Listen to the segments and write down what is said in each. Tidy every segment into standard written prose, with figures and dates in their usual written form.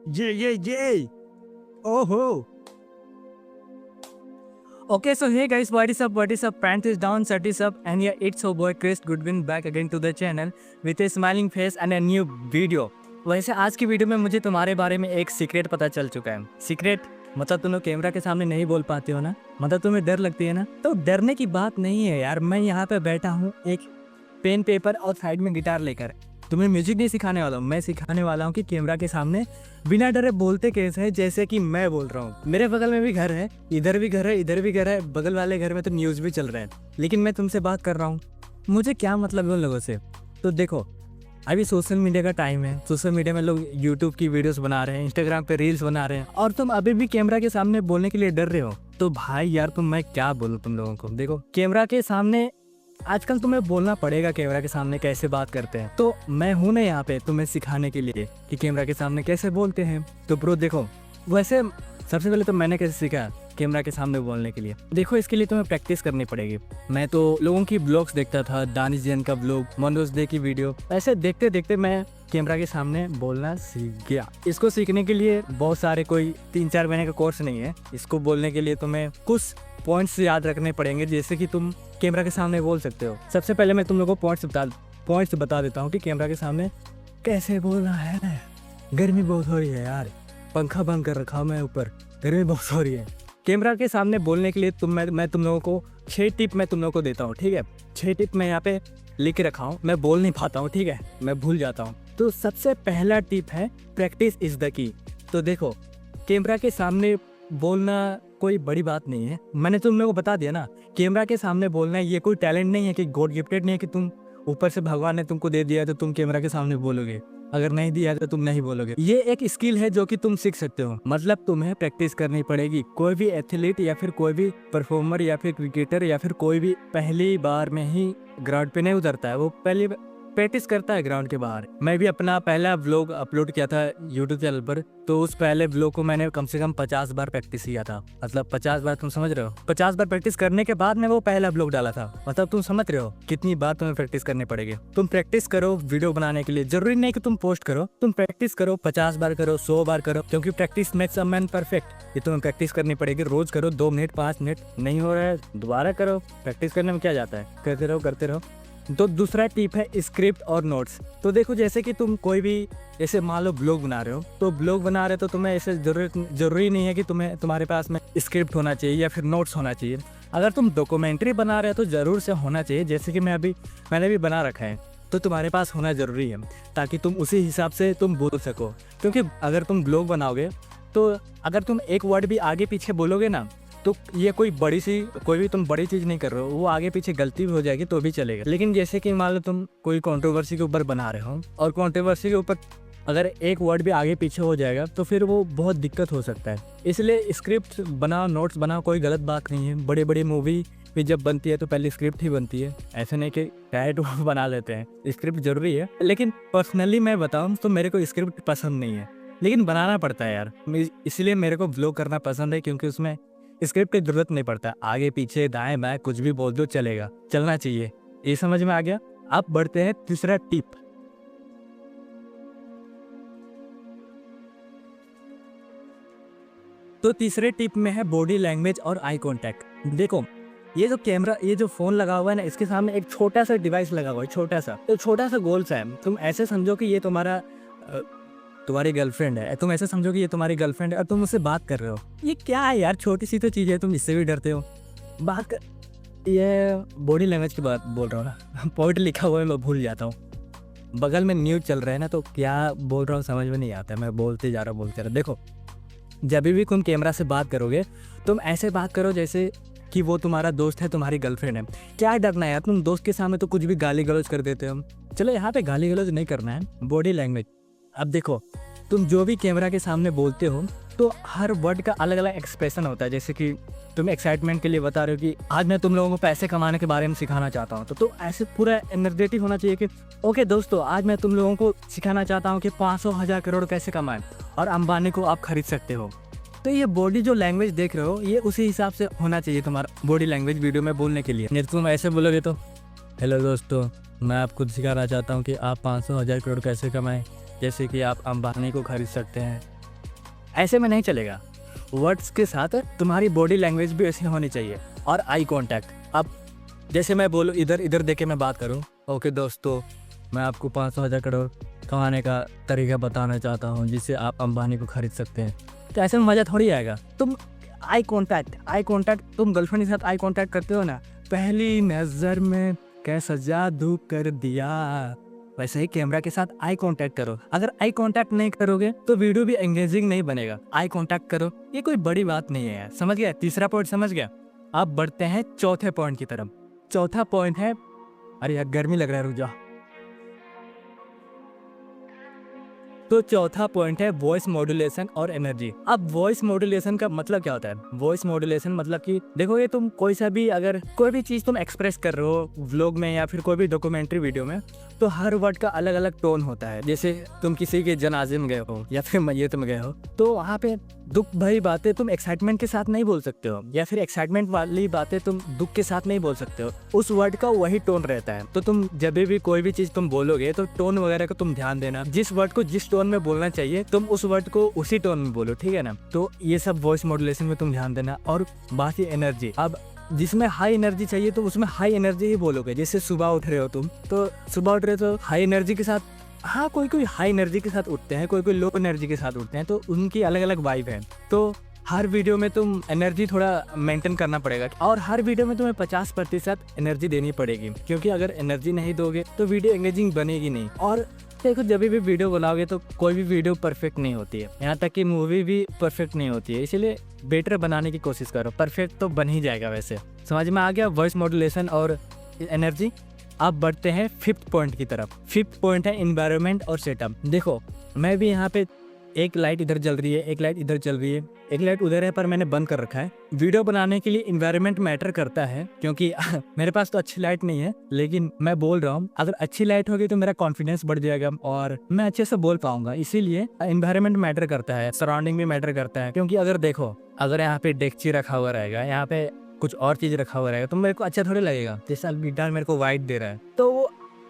Yeah. Oh. Okay, so hey guys, what is up? Pant is down, shirt is up, and yeah, it's your boy Chris Goodwin back again to the channel with a smiling face and a new video. वैसे आज की video में मुझे तुम्हारे बारे में एक secret पता चल चुका है। सीक्रेट मतलब तुम लोग कैमरा के सामने नहीं बोल पाते हो ना, मतलब तुम्हें डर लगती है ना, तो डरने की बात नहीं है यार। मैं यहाँ पे बैठा हूँ एक पेन पेपर और साइड में गिटार लेकर। तुम्हें म्यूजिक नहीं सिखाने वाला हूँ, मैं सिखाने वाला हूँ कि कैमरा के सामने बिना डरे बोलते कैसे है, जैसे कि मैं बोल रहा हूँ। मेरे बगल में भी घर है, इधर भी घर है, इधर भी घर है, बगल वाले घर में तो न्यूज़ भी चल रहा है, लेकिन मैं तुमसे बात कर रहा हूँ। मुझे क्या मतलब है उन लोगों से। तो देखो, अभी सोशल मीडिया का टाइम है। सोशल मीडिया में लोग यूट्यूब की वीडियोस बना रहे हैं, इंस्टाग्राम पे रील्स बना रहे हैं, और तुम अभी भी कैमरा के सामने बोलने के लिए डर रहे हो। तो भाई यार, मैं क्या बोलूँ तुम लोगों को। देखो, कैमरा के सामने आजकल तुम्हें बोलना पड़ेगा कैमरा के सामने कैसे बात करते हैं। तो मैं हूं ना यहाँ पे तुम्हें सिखाने के लिए कि कैमरा के सामने कैसे बोलते हैं। तो ब्रो देखो, वैसे सबसे पहले तो मैंने कैसे सीखा कैमरा के सामने बोलने के लिए। देखो, इसके लिए तुम्हें प्रैक्टिस करनी पड़ेगी। मैं तो लोगों की ब्लॉग्स देखता था, दानिश जैन का ब्लॉग, मनोज दे की वीडियो, ऐसे देखते देखते मैं कैमरा के सामने बोलना सीख गया। इसको सीखने के लिए बहुत सारे कोई 3-4 महीने का कोर्स नहीं है। इसको बोलने के लिए तुम्हें कुछ पॉइंट्स याद रखने पड़ेंगे, जैसे कि तुम कैमरा के सामने बोल सकते हो। सबसे पहले मैं तुम लोगों को पॉइंट्स बता देता हूँ कि कैमरा के सामने कैसे बोलना है। गर्मी बहुत हो रही है यार, पंखा बंद कर रखा मैं ऊपर, गर्मी बहुत हो रही है। कैमरा के सामने बोलने के लिए मैं तुम लोगों को 6 टिप मैं तुम लोगों को देता हूँ, ठीक है। 6 टिप मैं यहाँ पे लिख के रखा हूँ, मैं बोल नहीं पाता हूँ, ठीक है, मैं भूल जाता हूँ। तो सबसे पहला टिप है प्रैक्टिस इज द की। तो देखो, कैमरा के सामने बोलना कोई बड़ी बात नहीं है। मैंने तुम लोगों को बता दिया ना, कैमरा के सामने बोलना ये कोई टैलेंट नहीं है कि गॉड गिफ्टेड नहीं है कि तुम ऊपर से भगवान ने तुमको दे दिया है तो तुम कैमरा के सामने बोलोगे। अगर नहीं दिया है तो तुम नहीं बोलोगे। ये एक स्किल है जो कि तुम सीख सकते हो। मतलब तुम्हें प्रैक्टिस करनी पड़ेगी। कोई भी एथलीट या फिर कोई भी परफॉर्मर या फिर क्रिकेटर या फिर कोई भी पहली बार में ही ग्राउंड पे नहीं उतरता है, वो पहली प्रैक्टिस करता है ग्राउंड के बाहर। मैं भी अपना पहला व्लॉग अपलोड किया था यूट्यूब चैनल पर, तो उस पहले व्लॉग को मैंने कम से कम 50 बार प्रैक्टिस किया था। मतलब 50 बार, तुम समझ रहे हो, 50 बार प्रैक्टिस करने के बाद मैं वो पहला व्लॉग डाला था। मतलब तुम समझ रहे हो कितनी बार तुम्हें प्रैक्टिस करनी पड़ेगी। तुम प्रैक्टिस करो वीडियो बनाने के लिए, जरूरी नहीं कि तुम पोस्ट करो, तुम प्रैक्टिस करो, 50 बार करो, 100 बार करो, क्योंकि practice makes a man perfect. ये तुम्हें प्रैक्टिस करनी पड़ेगी, रोज करो, 2 मिनट 5 मिनट, नहीं हो रहा है दोबारा करो। प्रैक्टिस करने में क्या जाता है, करते रहो। तो दूसरा टिप है स्क्रिप्ट और नोट्स। तो देखो, जैसे कि तुम कोई भी, जैसे मान लो ब्लॉग बना रहे हो, तो ब्लॉग बना रहे हो तो तुम्हें ऐसे जरूरी नहीं है कि तुम्हारे पास में स्क्रिप्ट होना चाहिए या फिर नोट्स होना चाहिए। अगर तुम डॉक्यूमेंट्री बना रहे हो तो ज़रूर से होना चाहिए, जैसे कि मैंने भी बना रखा है, तो तुम्हारे पास होना ज़रूरी है, ताकि तुम उसी हिसाब से तुम बोल सको। क्योंकि अगर तुम ब्लॉग बनाओगे तो अगर तुम एक वर्ड भी आगे पीछे बोलोगे ना, तो ये कोई भी तुम बड़ी चीज़ नहीं कर रहे हो, वो आगे पीछे गलती भी हो जाएगी तो भी चलेगा। लेकिन जैसे कि मान लो तुम कोई कंट्रोवर्सी के ऊपर बना रहे हो, और कंट्रोवर्सी के ऊपर अगर एक वर्ड भी आगे पीछे हो जाएगा तो फिर वो बहुत दिक्कत हो सकता है। इसलिए स्क्रिप्ट बनाओ, नोट्स बनाओ, कोई गलत बात नहीं है। बड़ी मूवी भी जब बनती है तो पहले स्क्रिप्ट ही बनती है, ऐसे नहीं कि डायरेक्ट बना लेते हैं। स्क्रिप्ट जरूरी है, लेकिन पर्सनली मैं बताऊँ तो मेरे को स्क्रिप्ट पसंद नहीं है, लेकिन बनाना पड़ता है यार। इसलिए मेरे को व्लॉग करना पसंद है, क्योंकि उसमें स्क्रिप्ट की जरूरत नहीं पड़ता। आगे पीछे दाएं बाएं कुछ भी बोल दो, चलेगा, चलना चाहिए। ये समझ में आ गया। अब बढ़ते हैं तीसरा टिप। तो तीसरे टिप में है बॉडी लैंग्वेज और आई कांटेक्ट। देखो, ये जो फोन लगा हुआ है ना, इसके सामने एक छोटा सा डिवाइस लगा हुआ है, छोटा सा गोल सा है। तुम ऐसे समझो कि ये तुम्हारी गर्लफ्रेंड है। तुम ऐसे समझो कि ये तुम्हारी गर्लफ्रेंड है और तुम उससे बात कर रहे हो। ये क्या है यार, छोटी सी तो चीज़ है, तुम इससे भी डरते हो बात कर। ये बॉडी लैंग्वेज की बात बोल रहा हूँ ना, पॉइंट लिखा हुआ है, मैं भूल जाता हूँ। बगल में न्यूज़ चल रहा है ना, तो क्या बोल रहा हूँ समझ में नहीं आता, मैं बोलते जा रहा हूँ। देखो, जब भी तुम कैमरा से बात करोगे, तुम ऐसे बात करो जैसे कि वो तुम्हारा दोस्त है, तुम्हारी गर्लफ्रेंड है। क्या डरना है यार, तुम दोस्त के सामने तो कुछ भी गाली गलौज कर देते हो। चलो, यहाँ पे गाली गलौज नहीं करना है, बॉडी लैंग्वेज। अब देखो, तुम जो भी कैमरा के सामने बोलते हो तो हर वर्ड का अलग अलग एक्सप्रेशन होता है। जैसे कि तुम एक्साइटमेंट के लिए बता रहे हो कि आज मैं तुम लोगों को पैसे कमाने के बारे में सिखाना चाहता हूँ, तो ऐसे पूरा एनर्जेटिक होना चाहिए कि ओके दोस्तों, आज मैं तुम लोगों को सिखाना चाहता हूँ कि 500 1000 करोड़ कैसे कमाएं और अंबानी को आप खरीद सकते हो। तो ये बॉडी जो लैंग्वेज देख रहे हो, ये उसी हिसाब से होना चाहिए तुम्हारा बॉडी लैंग्वेज वीडियो में बोलने के लिए। नहीं तो तुम ऐसे बोलोगे तो हेलो दोस्तों, मैं आपको सिखाना चाहता हूँ कि आप 500 1000 करोड़ कैसे कमाएं, जैसे कि आप अंबानी को खरीद सकते हैं। ऐसे में नहीं चलेगा। वर्ड्स के साथ तुम्हारी बॉडी लैंग्वेज भी ऐसी होनी चाहिए। और आई कांटेक्ट, अब जैसे मैं बोलूँ इधर इधर देके मैं बात करूँ, ओके दोस्तों मैं आपको 500,000 करोड़ कमाने का तरीका बताना चाहता हूँ जिससे आप अंबानी को खरीद सकते हैं, तो ऐसे में मज़ा थोड़ी आएगा। तुम आई कांटेक्ट तुम गर्लफ्रेंड के साथ आई कांटेक्ट करते हो ना, पहली नज़र में कैसा जादू कर दिया, वैसे ही कैमरा के साथ आई कांटेक्ट करो। अगर आई कांटेक्ट नहीं करोगे तो वीडियो भी एंगेजिंग नहीं बनेगा। आई कांटेक्ट करो, ये कोई बड़ी बात नहीं है यार, समझ गया? तीसरा पॉइंट समझ गया। अब बढ़ते हैं चौथे पॉइंट की तरफ। चौथा पॉइंट है, अरे यार गर्मी लग रहा है, रुक जाओ। तो चौथा पॉइंट है वॉइस मॉड्यूलेशन और एनर्जी। अब वॉइस मॉड्यूलेशन का मतलब क्या होता है? वॉइस मॉड्यूलेशन मतलब कि देखो, ये तुम कोई सा भी अगर कोई भी चीज़ तुम एक्सप्रेस कर रहे हो व्लॉग में या फिर कोई भी डॉक्यूमेंट्री वीडियो में, तो हर वर्ड का अलग अलग टोन होता है। जैसे तुम किसी के जनाजे में गए हो या फिर मैयत में गए हो, तो वहाँ पे दुख भरी बातें तुम एक्साइटमेंट के साथ नहीं बोल सकते हो, या फिर एक्साइटमेंट वाली बातें तुम दुख के साथ नहीं बोल सकते हो। उस वर्ड का वही टोन रहता है। तो तुम जब भी कोई भी चीज़ तुम बोलोगे तो टोन वगैरह को तुम ध्यान देना। जिस वर्ड को जिस टोन में बोलना चाहिए तुम उस वर्ड को उसी टोन में बोलो, ठीक है ना? तो ये सब वॉइस मॉड्यूलेशन में तुम ध्यान देना। और बाकी एनर्जी, अब जिसमें हाई एनर्जी चाहिए तो उसमें हाई एनर्जी ही बोलोगे। जैसे सुबह उठ रहे हो तुम, तो सुबह उठ रहे हो तो हाई एनर्जी के साथ, हाँ कोई हाई एनर्जी के साथ उठते हैं, कोई लो एनर्जी के साथ उठते हैं, तो उनकी अलग अलग वाइब है। तो हर वीडियो में तुम एनर्जी थोड़ा मेंटेन करना पड़ेगा, और हर वीडियो में तुम्हें 50% एनर्जी देनी पड़ेगी, क्योंकि अगर एनर्जी नहीं दोगे तो वीडियो एंगेजिंग बनेगी नहीं। और देखो, जब भी वीडियो बनाओगे तो कोई भी वीडियो परफेक्ट नहीं होती है, यहाँ तक कि मूवी भी परफेक्ट नहीं होती है, इसलिए बेटर बनाने की कोशिश करो। परफेक्ट तो बन ही जाएगा। वैसे समझ में आ गया वॉइस मॉड्यूलेशन और एनर्जी। अब बढ़ते हैं फिफ्थ पॉइंट की तरफ। फिफ्थ पॉइंट है एनवायरनमेंट और सेटअप। देखो, मैं भी यहाँ पे एक लाइट इधर जल रही है, एक लाइट इधर चल रही है, एक लाइट उधर है, पर मैंने बंद कर रखा है। वीडियो बनाने के लिए एनवायरनमेंट मैटर करता है, क्योंकि मेरे पास तो अच्छी लाइट नहीं है, लेकिन मैं बोल रहा हूँ अगर अच्छी लाइट होगी तो मेरा कॉन्फिडेंस बढ़ जाएगा और मैं अच्छे से बोल पाऊंगा। इसीलिए एनवायरनमेंट मैटर करता है, सराउंडिंग भी मैटर करता है। क्योंकि अगर देखो, अगर यहाँ पे डेक्ची रखा हुआ रहेगा, यहाँ पे कुछ और चीज रखा हुआ रहेगा, तो मेरे को अच्छा थोड़ी लगेगा। जैसा गिटार मेरे को वाइट दे रहा है, तो वो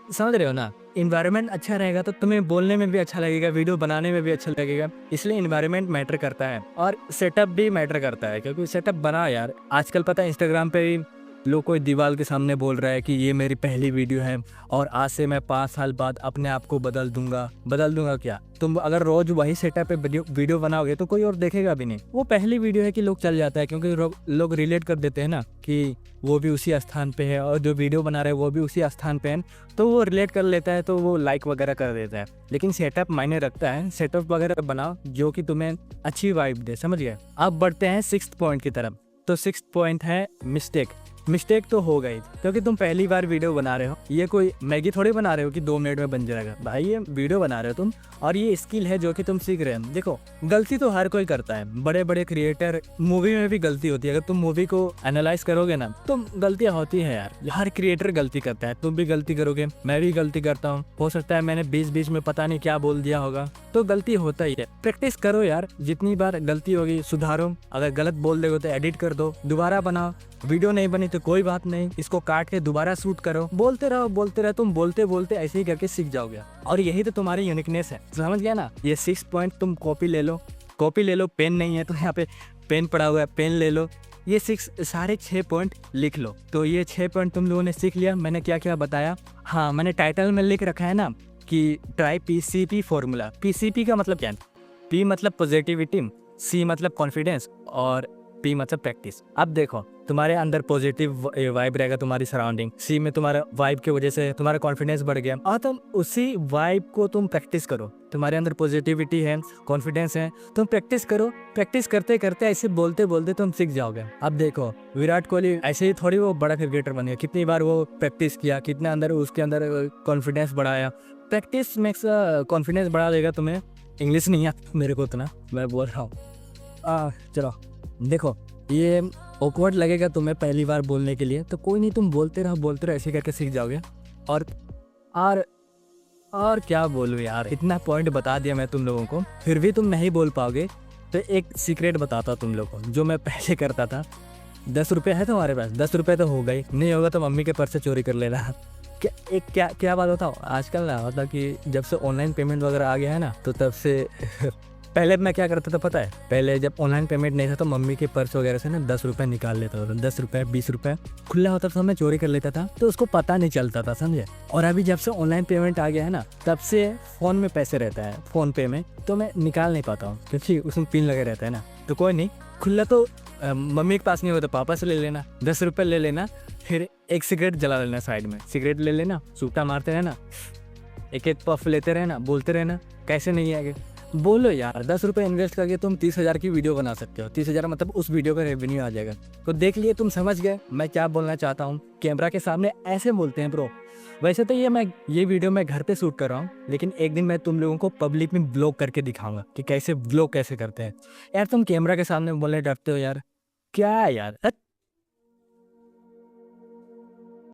समझ रहे हो ना? इन्वायरमेंट अच्छा रहेगा तो तुम्हें बोलने में भी अच्छा लगेगा, वीडियो बनाने में भी अच्छा लगेगा। इसलिए इन्वायरमेंट मैटर करता है और सेटअप भी मैटर करता है, क्योंकि सेटअप बना यार। आजकल पता है इंस्टाग्राम पे भी लोग कोई दीवार के सामने बोल रहा है कि ये मेरी पहली वीडियो है और आज से मैं 5 साल बाद अपने आप को बदल दूंगा। क्या तुम अगर रोज वही सेटअप पे वीडियो बनाओगे तो कोई और देखेगा भी नहीं। वो पहली वीडियो है कि लोग चल जाता है, क्योंकि लोग रिलेट कर देते हैं ना कि वो भी उसी स्थान पे है और जो वीडियो बना रहे हैं वो भी उसी स्थान पे है, तो वो रिलेट कर लेता है, तो वो लाइक वगैरह कर देता है। लेकिन सेटअप मायने रखता है, सेटअप वगैरह बनाओ जो कि तुम्हें अच्छी वाइब दे, समझ गए? अब बढ़ते हैं सिक्स्थ पॉइंट की तरफ। तो सिक्स्थ पॉइंट है मिस्टेक तो हो गई, क्योंकि तुम पहली बार वीडियो बना रहे हो। ये कोई मैगी थोड़ी बना रहे हो कि 2 मिनट में बन जाएगा भाई, ये वीडियो बना रहे हो तुम, और ये स्किल है जो कि तुम सीख रहे हो। देखो, गलती तो हर कोई करता है, बड़े बड़े क्रिएटर, मूवी में भी गलती होती है। अगर तुम मूवी को एनालाइज करोगे ना तो गलतियां होती है यार, हर क्रिएटर गलती करता है। तुम भी गलती करोगे, मैं भी गलती करता हूँ, हो सकता है मैंने बीच में पता नहीं क्या बोल दिया होगा, तो गलती होता ही है। प्रैक्टिस करो यार, जितनी बार गलती होगी सुधारो। अगर गलत बोल दोगे तो एडिट कर दो, दोबारा बनाओ। वीडियो नहीं बनी तो कोई बात नहीं, इसको काट के दोबारा शूट करो। बोलते रहो, तुम बोलते ऐसे ही करके सीख जाओगे, और यही तो तुम्हारी यूनिकनेस है, समझ गया ना? ये 6 पॉइंट तुम कॉपी ले लो। पेन नहीं है तो यहाँ पे पेन पड़ा हुआ है, पेन ले लो। ये सारे 6 पॉइंट लिख लो। तो ये 6 पॉइंट तुम लोगों ने सीख लिया। मैंने क्या क्या बताया? हाँ, मैंने टाइटल में लिख रखा है ना कि ट्राई PCP फॉर्मूला। PCP का मतलब क्या है? P मतलब पॉजिटिविटी, C मतलब कॉन्फिडेंस, और P मतलब प्रैक्टिस। अब देखो, तुम्हारे अंदर पॉजिटिव वाइब रहेगा, तुम्हारी सराउंडिंग। C में तुम्हारा वाइब की वजह से तुम्हारा कॉन्फिडेंस बढ़ गया, और तुम उसी वाइब को तुम प्रैक्टिस करो। तुम्हारे अंदर पॉजिटिविटी है, कॉन्फिडेंस है, तुम प्रैक्टिस करो। प्रैक्टिस करते करते ऐसे बोलते तुम सीख जाओगे। अब देखो, विराट कोहली ऐसे ही थोड़ी वो बड़ा क्रिकेटर बन गया, कितनी बार वो प्रैक्टिस किया, कितना उसके अंदर कॉन्फिडेंस बढ़ाया। प्रैक्टिस मेक्स कॉन्फिडेंस बढ़ा देगा तुम्हें। इंग्लिश नहीं आता मेरे को उतना, मैं बोल रहा हूँ। चलो देखो, ये ऑकवर्ड लगेगा तुम्हें पहली बार बोलने के लिए, तो कोई नहीं, तुम बोलते रहो ऐसे करके सीख जाओगे। और क्या बोलूँ यार, इतना पॉइंट बता दिया मैं तुम लोगों को, फिर भी तुम नहीं बोल पाओगे। तो एक सीक्रेट बताता तुम लोगों को, जो मैं पहले करता था। 10 रुपये है तुम्हारे पास? 10 रुपये तो हो गई, नहीं होगा तो मम्मी के पर्स से चोरी कर लेना। क्या बात बताओ, आजकल ना होता कि जब से ऑनलाइन पेमेंट वगैरह आ गया है ना, तो तब से पहले मैं क्या करता था पता है, पहले जब ऑनलाइन पेमेंट नहीं था तो मम्मी के पर्स वगैरह से ना 10 रुपये निकाल लेता था। 10 रुपये 20 रुपये खुला होता था, मैं चोरी कर लेता था, तो उसको पता नहीं चलता था, समझे। और अभी जब से ऑनलाइन पेमेंट आ गया है ना, तब से फ़ोन में पैसे रहता है, फ़ोन पे में, तो मैं निकाल नहीं पाता हूँ क्योंकि उसमें पिन लगे रहता है ना। तो कोई नहीं, खुला तो मम्मी के पास नहीं होता, पापा से ले लेना, 10 रुपये ले लेना, फिर एक सिगरेट जला लेना, साइड में सिगरेट ले लेना, सूटा मारते रहना, एक एक पफ लेते रहना, बोलते रहना कैसे नहीं आगे। बोलो यार, 10 रुपये इन्वेस्ट करके तुम 30,000 की वीडियो बना सकते हो। 30,000 मतलब उस वीडियो का रेवेन्यू आ जाएगा। तो देख लिए, तुम समझ गए मैं क्या बोलना चाहता हूँ। कैमरा के सामने ऐसे बोलते हैं ब्रो। वैसे तो ये वीडियो मैं घर पे शूट कर रहा हूँ, लेकिन एक दिन मैं तुम लोगों को पब्लिक में ब्लॉग करके दिखाऊंगा कि कैसे ब्लॉग कैसे करते हैं। यार तुम कैमरा के सामने बोलने डरते हो यार, क्या है यार।